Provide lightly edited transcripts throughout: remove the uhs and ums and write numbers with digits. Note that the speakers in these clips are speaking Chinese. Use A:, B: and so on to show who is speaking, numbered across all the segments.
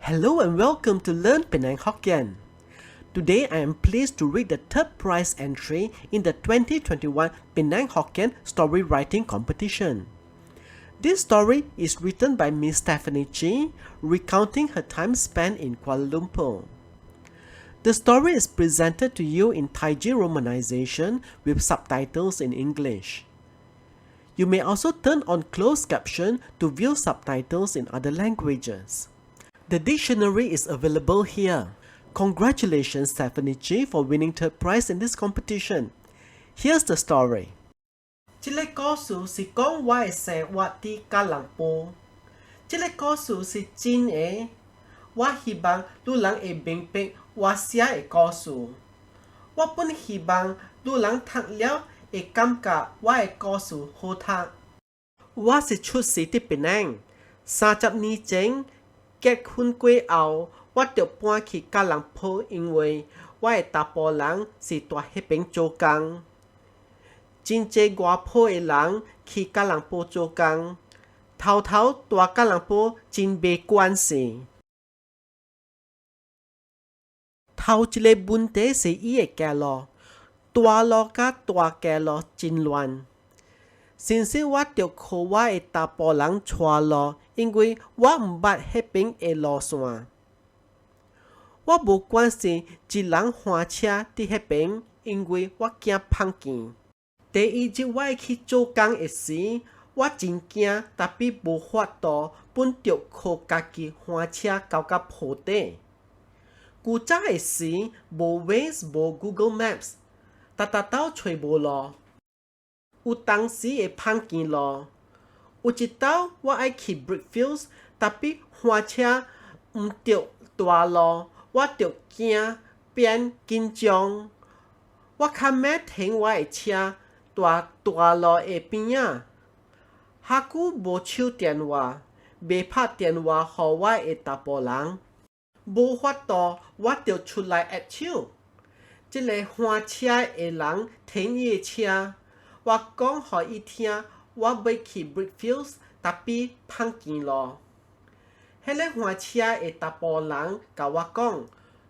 A: Hello and welcome to Learn Penang Hokkien. Today I am pleased to read the third prize entry in the 2021 Penang Hokkien Storywriting Competition. This story is written by Miss Stephanie G, recounting her time spent in Kuala Lumpur. The story is presented to you in Taiji romanization with subtitles in English. You may also turn on closed caption to view subtitles in other languages. The dictionary is available here. Congratulations Stephanie G for winning third prize in this competition. Here's the story. 这个故事是讲我的生活伫吉隆坡。这个故事是真的。我希望路人会明白我写的故事。我本希望路人读了会感觉我的故事好读。我是出世伫槟榔，30年前结婚过后，我就搬去吉隆坡，因为我的查甫人是在迄边做工。真济外坡的人去吉隆坡做工，偷偷大吉隆坡真没关系。头一个问题是伊的街路，大路甲大街路真乱。先生，我着靠我的查甫人带路，因为我毋捌迄边的路线。我无关系一人换车伫迄边，因为我惊碰见。第一日我要去做工的时，我真惊，但比无法度，本着靠家己换车到坡底。古早的时，无 Waze 无 Google Maps， 搭斗找无路。有当时会碰见路。有一道我爱去 Brickfields， 但比换车毋着大路，我着惊变紧张。我较尾停我的车，大路的边仔。遐久无手电话，袂拍电话予我的查甫人。无法度，我着出来握手。这个换车的人停伊的车，我讲予伊听，我要去 Brickfields， 但比碰见路。迄个换车的查甫人甲我讲：“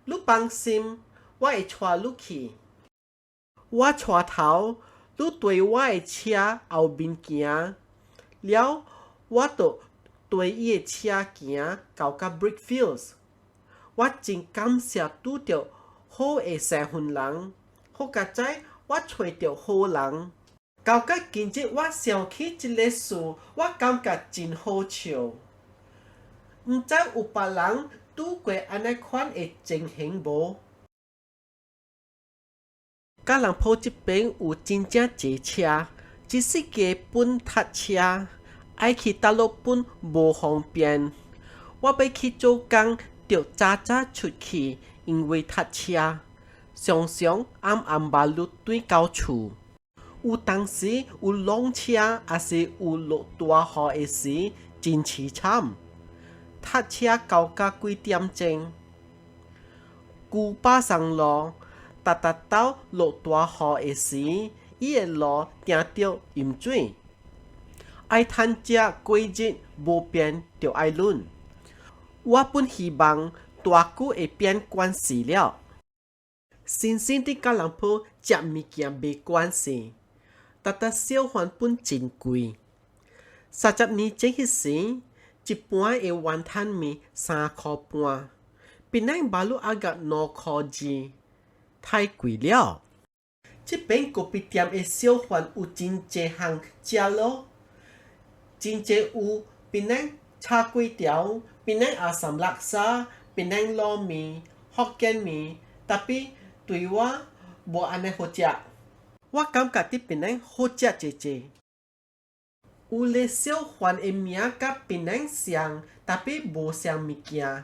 A: 你放心，我会带你去。”我带头，你对我的车后面行，了我就对伊的车行到Brickfields。我真感谢拄着好的身份人，好佳哉我找着好人。到今日我想起这个事，我感觉真好笑。毋知有别人拄过安尼款的情形无？吉隆坡这边有真正济车，一世界本塞车，爱去倒落本无方便。我要去做工，着早出去，因为塞车，常常暗马路对到厝。有当时有浪车，也是有落大雨的时，真凄惨。塞车到几点钟？旧巴桑路，斗落大雨的时，伊的路定着淹水。爱趁这过日无变，着爱忍。我本希望大久会变关系了。新生伫吉隆坡食物件没关系，小贩本真贵。30年前迄时，一盘的碗摊面3块半，槟榔马路阿甲2块2，太贵了。这边咖啡店的小贩有真济项食咯，真济有槟榔炒粿条、槟榔阿三laksa沙、槟榔糯米、福建面，但比对我无安尼好食。我感觉伫槟榔好食济济。有个小贩的名甲槟榔像，但比无像物件。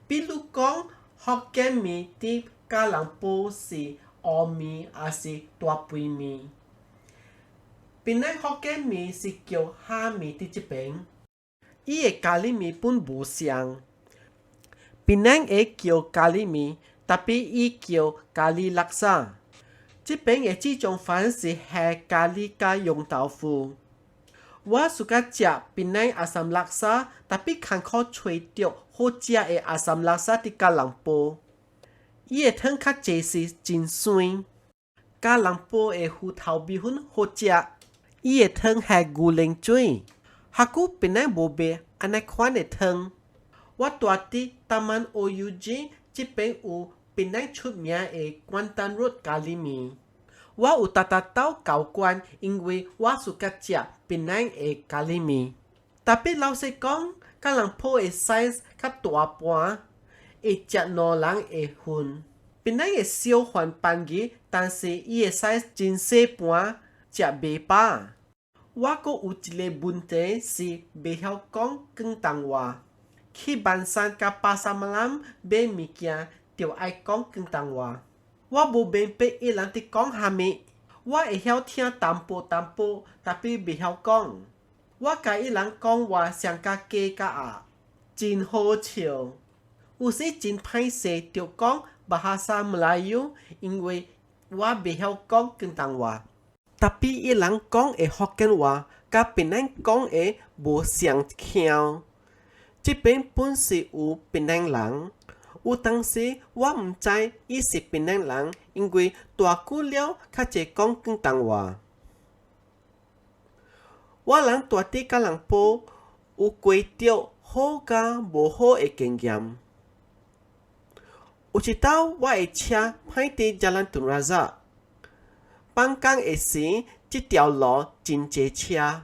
A: 比如讲，福建面伫吉隆坡是乌面，也是大肥面。槟榔福建面是叫虾面伫这边。伊的咖喱面本无像。槟榔会叫咖喱面，但比伊叫咖喱laksa沙。这边的这种饭是下咖喱加用豆腐。我 suka 食 Penang asam laksa, tapi 坎坷吹到好食的 asam laksa 伫加隆坡。伊的汤较济是真酸。加隆坡的芋头米粉好食，伊的汤系牛奶水。下久 Penang 无卖安尼款的汤。我住伫Taman OUG 这边有 Penang 出名的关丹肉咖喱面。我有搭到交关，因为我 suka 食 Penang 的咖喱面。tapi 老实讲，加隆坡的 size 较大盘，会食2人的份。Penang 的小饭便宜，但是伊的 size 真小盘，食袂饱。我阁有一个问题是袂晓讲广东话。去万山甲巴沙马兰买物件，就爱讲广东话。我无明白伊人伫讲啥物，我会晓听淡薄淡薄，但袂晓讲。我甲伊人讲话上甲假甲鸭，真好笑。有时真歹势，就讲bahasa Melayu， 因为我袂晓讲广东话。但伊人讲的福建话，甲Penang讲的无相像。这边本是有Penang人。有当时我毋知伊是Penang人，因为大久了较济讲广东话。我人住伫加隆坡，有过着好甲无好的经验。有一道我的车歹伫Jalan Tun Razak，放工的时，这条路真济车，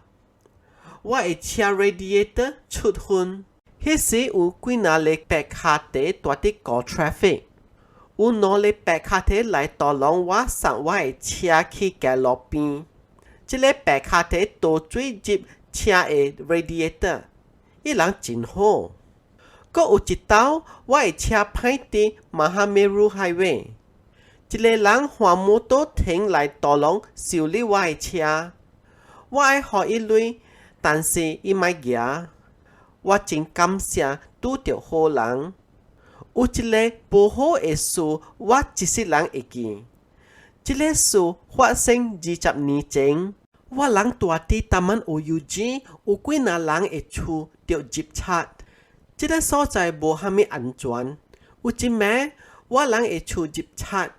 A: 我的车 radiator 出烟。迄时有几若个白卡车住伫高 traffic， 有2个白卡车来导拢我送我的车去街路边。这个白卡车倒水入车的 radiator， 伊人真好。阁有一道我的车歹伫Mahameru Highway， 一个人换摩托停来导拢修理我的车，我爱互伊钱，但是伊莫举。我真感谢拄着好人。有一个无好的事，我一世人会记。这个事发生20年前，我人住伫Taman OUG， 有几若人的厝着入贼。这个所在无啥物安全。有一暝，我人的厝入贼，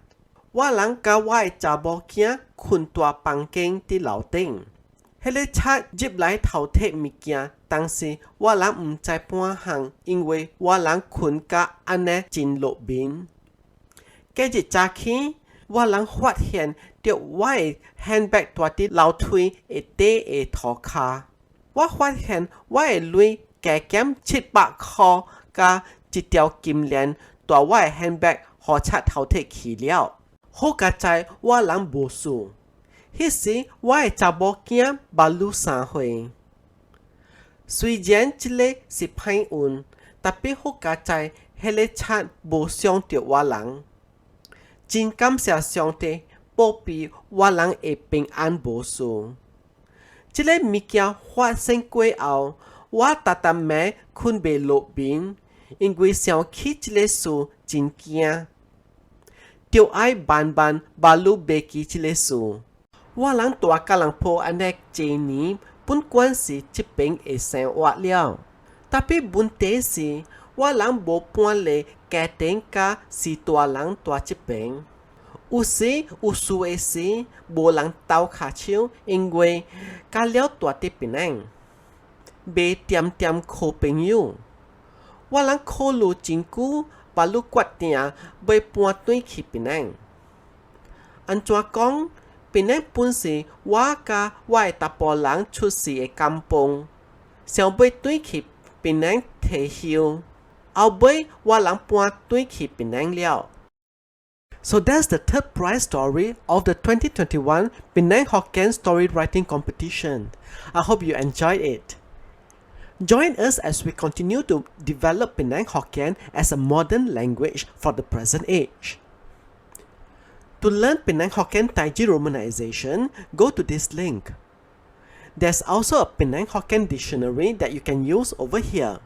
A: 我人甲我的查某囝困大房间伫楼顶。迄个贼入来偷摕物件，但是我人毋知半项，因为我人困甲安尼真落眠。隔日早起，我人发现着我的 handbag 住伫楼梯下底的涂骹。我发现我的钱加减700块，加一条金链，带我的 handbag 互贼偷摕去了。好佳在我人无事。迄时我的查某囝捌愈3岁。虽然这个是歹运，但好佳在迄个贼无伤着我人。真感谢上帝保庇我人会平安无事。这个物件发生过后，我逐暝困袂落眠，因为想起这个事真惊，就爱慢慢捌愈袂记这个事。我人住加隆坡安尼多年，本管是这边的生活了。但问题是，我人无搬来家庭甲是大人住这边。有时有事的时，无人斗骹手，因为甲了住伫Penang，袂点点靠朋友。我人考虑真久，捌愈决定要搬转去Penang。安怎讲？Penang 本是我甲我的达甫人出世的甘榜，想要转去Penang退休，后尾我人搬转去Penang了。So that's the third prize story of the 2021 Penang Hokkien Storywriting Competition. I hope you enjoyed it. Join us as we continue to develop Penang Hokkien as a modern language for the present age. To learn Penang Hokkien Taiji romanization, go to this link. There's also a Penang Hokkien dictionary that you can use over here.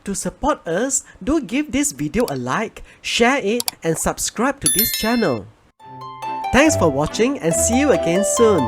A: To support us, do give this video a like, share it, and subscribe to this channel. Thanks for watching and see you again soon.